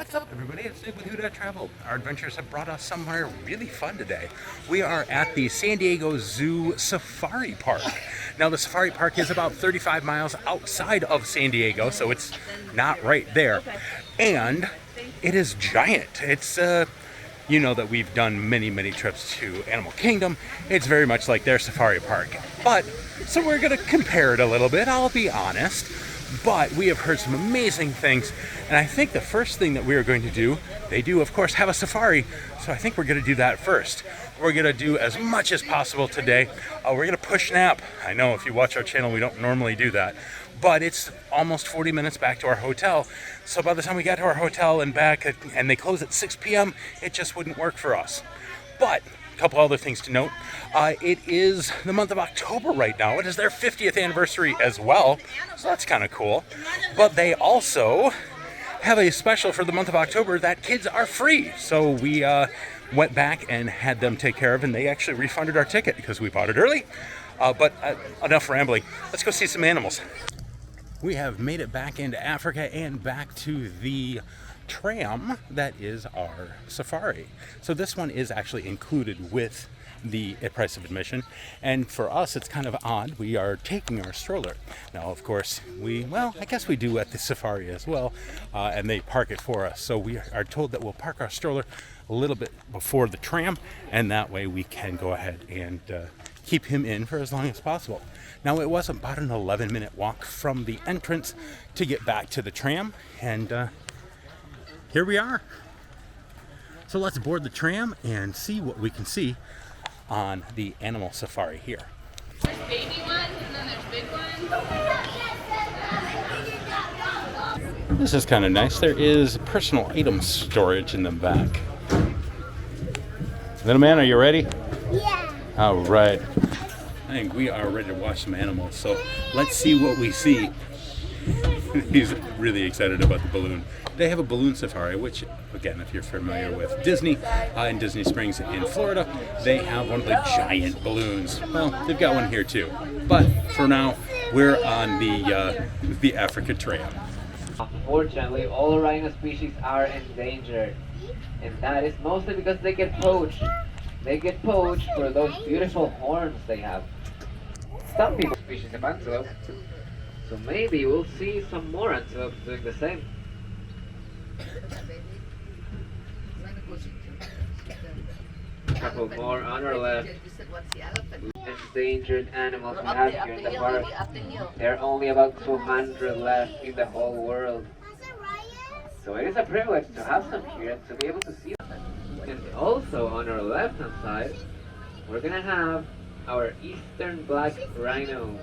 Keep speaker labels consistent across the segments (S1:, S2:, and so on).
S1: What's up, everybody? It's Nick with Who Travel. Our adventures have brought us somewhere really fun today. We are at the San Diego Zoo Safari Park. Now, the Safari Park is about 35 miles outside of San Diego, so it's not right there. And it is giant. It's, you know that we've done many trips to Animal Kingdom. It's very much like their Safari Park. But, so we're going to compare it a little bit, I'll be honest. But we have heard some amazing things, and I think the first thing that we are going to do, they do of course have a safari, so I think we're going to do that first. We're going to do as much as possible today. We're going to push nap. I know if you watch our channel we don't normally do that, but it's almost 40 minutes back to our hotel, so by the time we got to our hotel and back, and they close at 6 p.m., it just wouldn't work for us. But a couple other things to note. It is the month of October right now. It is their 50th anniversary as well, so that's kind of cool. But they also have a special for the month of October that kids are free. So we went back and had them take care of, and they actually refunded our ticket because we bought it early. But enough rambling. Let's go see some animals. We have made it back into Africa and back to the tram that is our safari. So this one is actually included with the price of admission, and for us it's kind of odd. We are taking our stroller. Now of course I guess we do at the safari as well, and they park it for us. So we are told that we'll park our stroller a little bit before the tram, and that way we can go ahead and keep him in for as long as possible. Now it was about an 11-minute walk from the entrance to get back to the tram, and here we are. So let's board the tram and see what we can see on the animal safari here.
S2: There's baby ones and then there's big ones.
S1: This is kind of nice. There is personal item storage in the back. Little man, are you ready?
S3: Yeah.
S1: All right. I think we are ready to watch some animals. So let's see what we see. He's really excited about the balloon. They have a balloon safari, which, again, if you're familiar with Disney, in Disney Springs in Florida, they have one of the giant balloons. Well, they've got one here too. But for now, we're on the Africa Trail.
S4: Unfortunately, all rhino species are endangered, and that is mostly because they get poached. They get poached for those beautiful horns they have. Some people species of antelope, so maybe we'll see some more antelopes doing the same. A couple more on our left. Endangered animals we have here in the park. There are only about 200 left in the whole world. So it is a privilege to have some here and to be able to see them. And also on our left hand side, we're gonna have our eastern black rhino.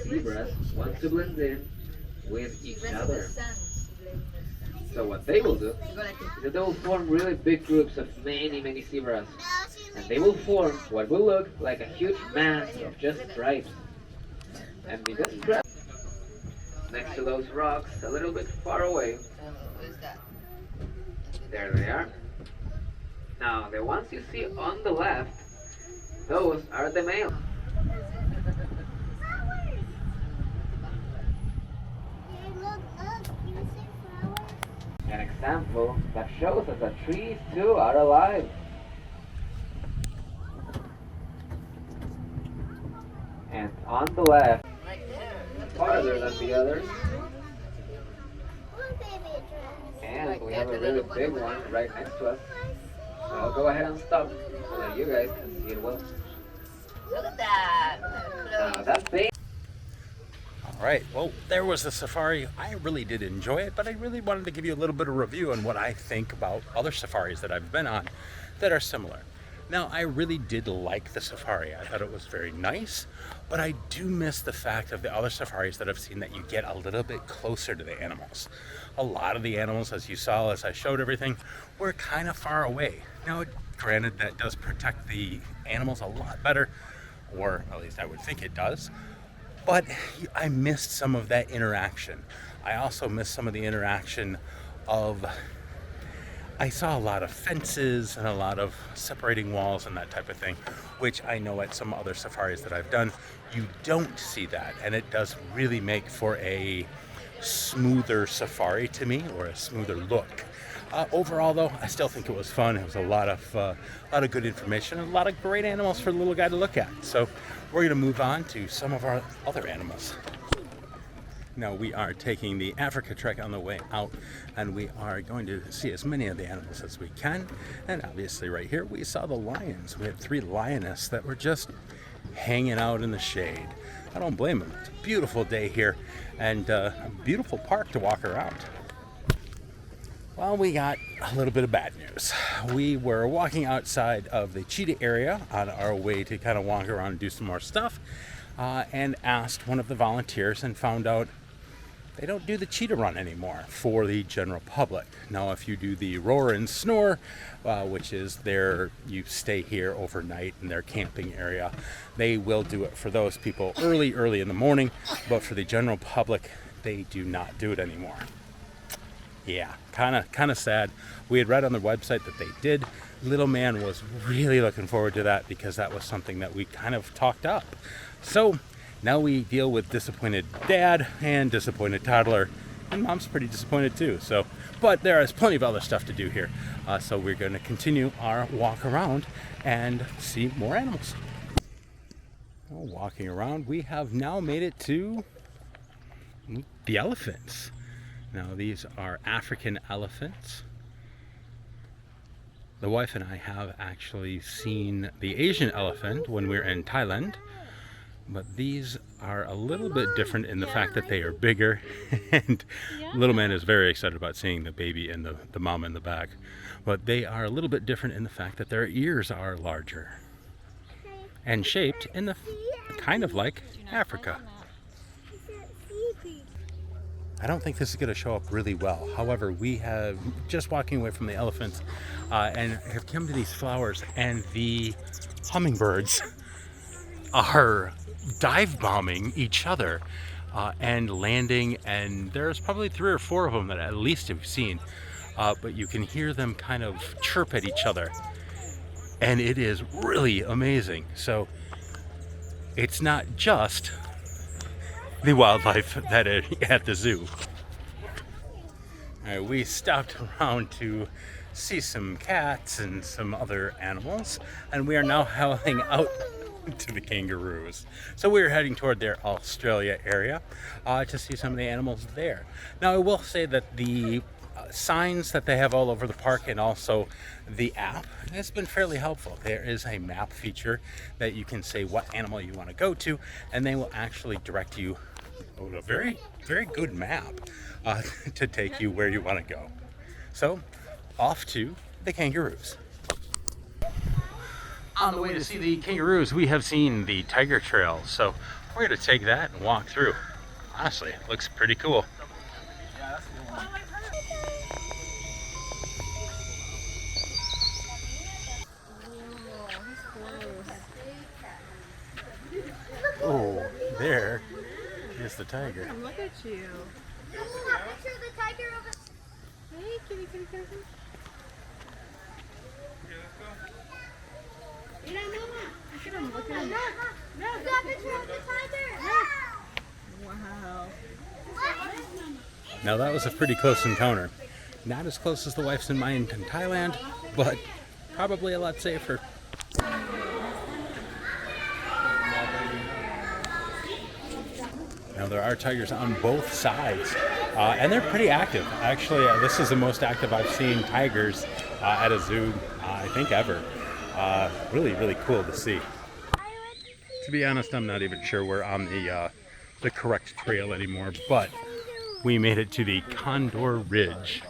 S4: Zebras want to blend in with each other. So what they will do is that they will form really big groups of many zebras, and they will form what will look like a huge mass of just stripes. And because stripes next to those rocks a little bit far away, there they are. Now the ones you see on the left, those are the males. An example that shows us that trees too are alive. And on the left, farther than the others, and we have a really big one right next to us. So I'll go ahead and stop so that you guys can see it well.
S2: Look at that.
S4: Now that thing.
S1: All right, well, there was the safari. I really did enjoy it, but I really wanted to give you a little bit of review on what I think about other safaris that I've been on that are similar. Now, I really did like the safari. I thought it was very nice, but I do miss the fact of the other safaris that I've seen that you get a little bit closer to the animals. A lot of the animals, as you saw, as I showed everything, were kind of far away. Now, granted, that does protect the animals a lot better, or at least I would think it does. But I missed some of that interaction. I also missed some of the interaction of, I saw a lot of fences and a lot of separating walls and that type of thing, which I know at some other safaris that I've done, you don't see that. And it does really make for a smoother safari to me, or a smoother look. Overall, though, I still think it was fun. It was a lot of good information and a lot of great animals for the little guy to look at. So we're going to move on to some of our other animals. Now we are taking the Africa trek on the way out, and we are going to see as many of the animals as we can. And obviously right here we saw the lions. We had 3 lionesses that were just hanging out in the shade. I don't blame them. It's a beautiful day here, and a beautiful park to walk around. Well, we got a little bit of bad news. We were walking outside of the cheetah area on our way to kind of walk around and do some more stuff, and asked one of the volunteers and found out they don't do the cheetah run anymore for the general public. Now, if you do the roar and snore, which is you stay here overnight in their camping area, they will do it for those people early in the morning, but for the general public, they do not do it anymore. Yeah, kind of sad. We had read on the website that they did. Little man was really looking forward to that because that was something that we kind of talked up. So now we deal with disappointed dad and disappointed toddler, and mom's pretty disappointed too. So, but there is plenty of other stuff to do here. So we're going to continue our walk around and see more animals. Well, walking around, we have now made it to the elephants. Now these are African elephants. The wife and I have actually seen the Asian elephant when we were in Thailand. But these are a little bit different in the fact that they are bigger, and little man is very excited about seeing the baby and the mom in the back. But they are a little bit different in the fact that their ears are larger and shaped in the kind of like Africa. I don't think this is going to show up really well. However, we have just walking away from the elephants and have come to these flowers, and the hummingbirds are dive bombing each other and landing, and there's probably 3 or 4 of them that at least have seen, but you can hear them kind of chirp at each other, and it is really amazing. So it's not just the wildlife that is at the zoo. All right, we stopped around to see some cats and some other animals, and we are now heading out to the kangaroos. So we're heading toward their Australia area to see some of the animals there. Now I will say that the signs that they have all over the park and also the app has been fairly helpful. There is a map feature that you can say what animal you want to go to, and they will actually direct you with a very good map to take you where you want to go. So off to the kangaroos. On the way to see the kangaroos, we have seen the tiger trail, so we're going to take that and walk through. Honestly, it looks pretty cool. Oh, there is the tiger.
S2: Look at you.
S3: This is a picture of the tiger over.
S2: Hey, kitty, kitty, kitty.
S3: You don't know that.
S2: Look at him, look at him.
S3: This is a picture of the tiger.
S2: Wow.
S1: Now that was a pretty close encounter. Not as close as the wife's and mine in Thailand, but probably a lot safer. Now there are tigers on both sides, and they're pretty active. Actually, this is the most active I've seen tigers at a zoo, I think, ever. Really cool to see. To be honest, I'm not even sure we're on the correct trail anymore, but we made it to the Condor Ridge.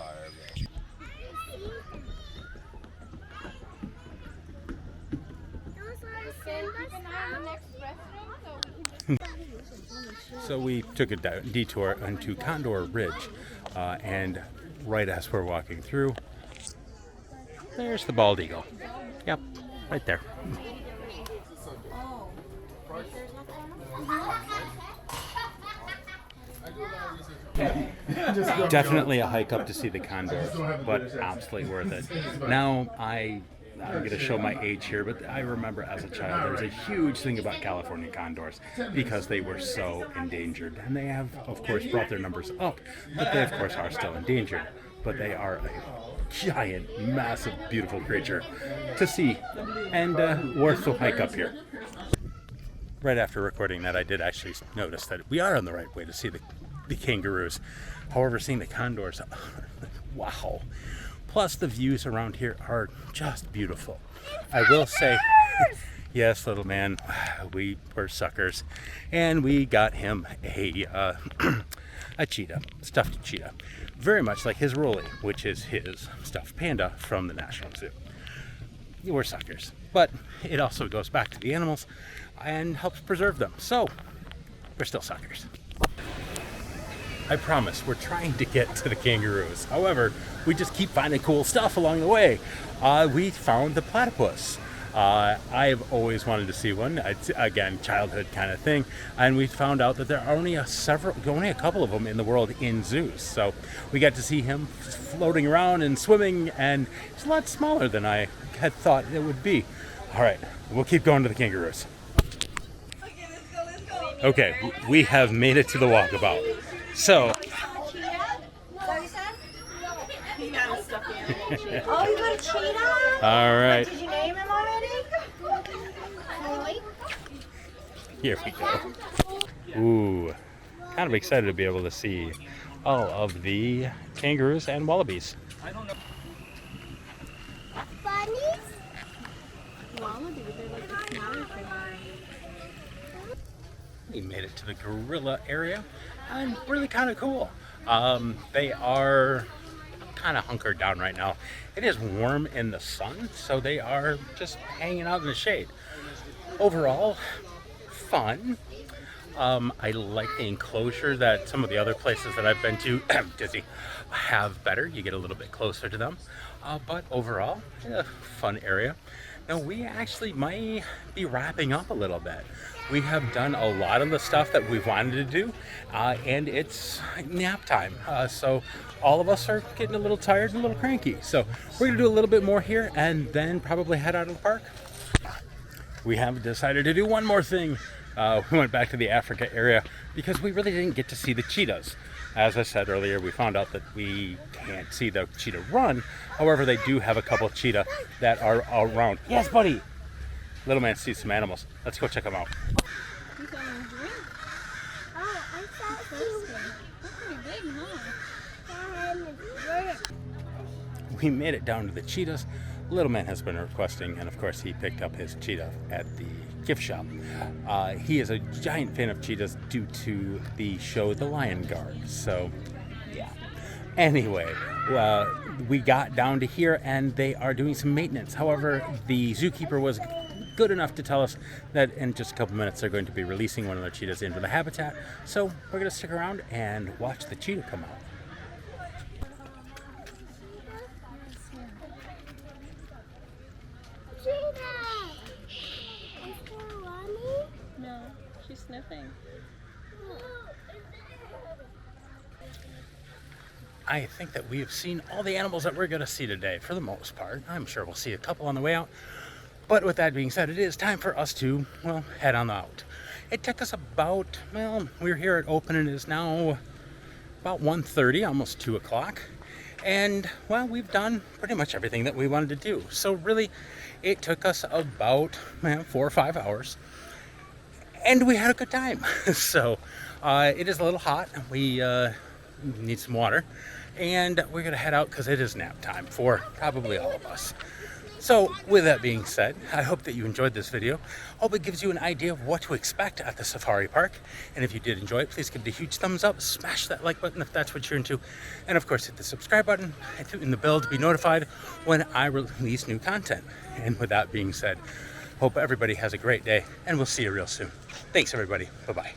S1: So we took a detour into Condor Ridge, and right as we're walking through, there's the bald eagle. Yep, right there. Definitely a hike up to see the condor, but absolutely worth it. Now, I I'm going to show my age here, but I remember as a child there was a huge thing about California condors because they were so endangered. And they have, of course, brought their numbers up, but they, of course, are still endangered. But they are a giant, massive, beautiful creature to see and worth the hike up here. Right after recording that, I did actually notice that we are on the right way to see the kangaroos. However, seeing the condors, wow. Plus, the views around here are just beautiful. I will say, yes, little man, we were suckers. And we got him a cheetah, stuffed cheetah. Very much like his Rolly, which is his stuffed panda from the National Zoo. We're suckers. But it also goes back to the animals and helps preserve them. So, we're still suckers. I promise, we're trying to get to the kangaroos. However, we just keep finding cool stuff along the way. We found the platypus. I've always wanted to see one. It's, again, childhood kind of thing. And we found out that there are only a couple of them in the world in zoos. So we got to see him floating around and swimming, and it's a lot smaller than I had thought it would be. All right, we'll keep going to the kangaroos. Okay, we have made it to the walkabout. So,
S2: He got a stuffed animal.
S3: Oh, you got a cheetah?
S1: all right,
S3: Did you name him already?
S1: here we go. Ooh, kind of excited to be able to see all of the kangaroos and wallabies.
S3: Bunnies?
S2: Wallaby, they're like the smaller thing.
S1: We made it to the gorilla area, and really kind of cool. They are kind of hunkered down right now. It is warm in the sun, so they are just hanging out in the shade. Overall, fun. I like the enclosure that some of the other places that I've been to, Disney, have better. You get a little bit closer to them. But overall, fun area. Now, we actually might be wrapping up a little bit. We have done a lot of the stuff that we've wanted to do, and it's nap time. So all of us are getting a little tired and a little cranky. So we're gonna do a little bit more here and then probably head out of the park. We have decided to do one more thing. We went back to the Africa area because we really didn't get to see the cheetahs. As I said earlier, we found out that we can't see the cheetah run. However, they do have a couple of cheetah that are around. Yes, buddy! Little man sees some animals. Let's go check them out.
S2: He's on a drink.
S3: Oh, I saw you.
S2: That's pretty big, huh?
S1: We made it down to the cheetahs. Little man has been requesting, and of course he picked up his cheetah at the gift shop. He is a giant fan of cheetahs due to the show The Lion Guard. So, yeah. Anyway, we got down to here and they are doing some maintenance. However, the zookeeper was good enough to tell us that in just a couple minutes they're going to be releasing one of their cheetahs into the habitat. So we're going to stick around and watch the cheetah come out.
S2: No, she's sniffing.
S1: I think that we have seen all the animals that we're going to see today, for the most part. I'm sure we'll see a couple on the way out. But with that being said, it is time for us to, well, head on out. It took us about, well, we're here at open and it is now about 1:30, almost 2 o'clock. And, well, we've done pretty much everything that we wanted to do. So really, it took us about 4 or 5 hours. And we had a good time. So, it is a little hot. We need some water. And we're going to head out because it is nap time for probably all of us. So, with that being said, I hope that you enjoyed this video. Hope it gives you an idea of what to expect at the safari park. And if you did enjoy it, please give it a huge thumbs up. Smash that like button if that's what you're into. And of course, hit the subscribe button and the bell to be notified when I release new content. And with that being said, hope everybody has a great day, and we'll see you real soon. Thanks, everybody. Bye-bye.